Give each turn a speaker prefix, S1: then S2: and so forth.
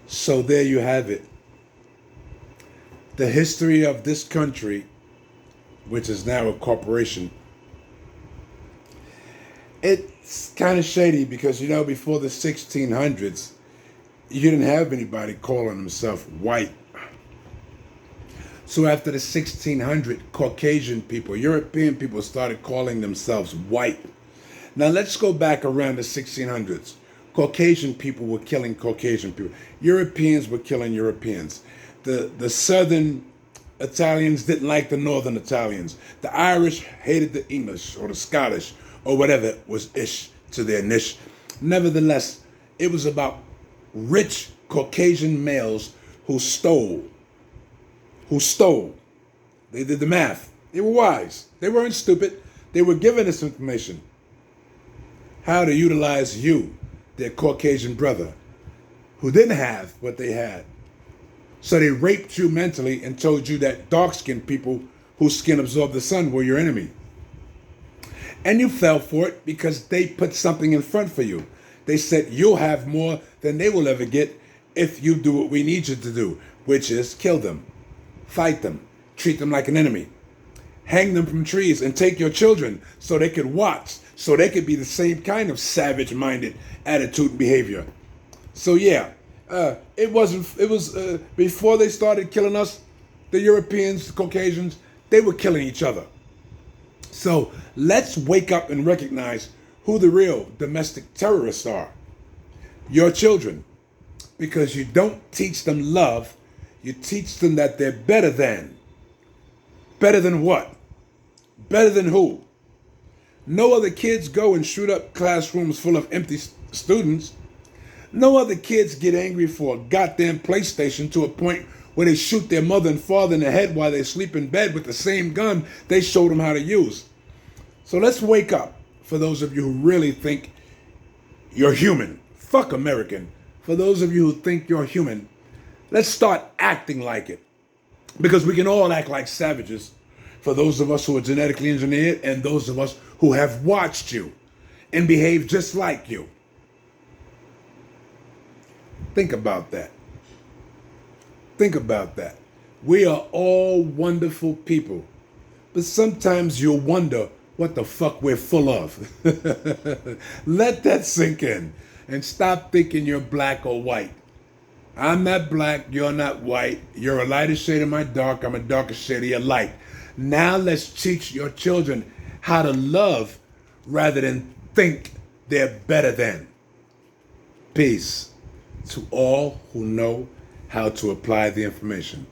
S1: So there you have it. The history of this country, which is now a corporation, it's kind of shady because, before the 1600s, you didn't have anybody calling themselves white. So after the 1600, Caucasian people, European people started calling themselves white. Now let's go back around the 1600s. Caucasian people were killing Caucasian people. Europeans were killing Europeans. The southern Italians didn't like the northern Italians. The Irish hated the English or the Scottish or whatever was ish to their niche. Nevertheless, it was about rich Caucasian males who stole. They did the math. They were wise. They weren't stupid. They were given this information. How to utilize you, their Caucasian brother, who didn't have what they had. So they raped you mentally and told you that dark-skinned people whose skin absorbed the sun were your enemy. And you fell for it because they put something in front for you. They said you'll have more than they will ever get if you do what we need you to do, which is kill them, fight them, treat them like an enemy, hang them from trees and take your children so they could watch, so they could be the same kind of savage-minded attitude and behavior. So yeah, it was before they started killing us, the Europeans, the Caucasians, they were killing each other. So let's wake up and recognize who the real domestic terrorists are. Your children. Because you don't teach them love, you teach them that they're better than. Better than what? Better than who? No other kids go and shoot up classrooms full of empty students. No other kids get angry for a goddamn PlayStation to a point where they shoot their mother and father in the head while they sleep in bed with the same gun they showed them how to use. So let's wake up, for those of you who really think you're human. Fuck American. For those of you who think you're human, let's start acting like it. Because we can all act like savages. For those of us who are genetically engineered and those of us who have watched you and behave just like you. Think about that. Think about that. We are all wonderful people. But sometimes you'll wonder what the fuck we're full of. Let that sink in and stop thinking you're black or white. I'm not black, you're not white. You're a lighter shade of my dark, I'm a darker shade of your light. Now let's teach your children how to love rather than think they're better than. Peace to all who know how to apply the information.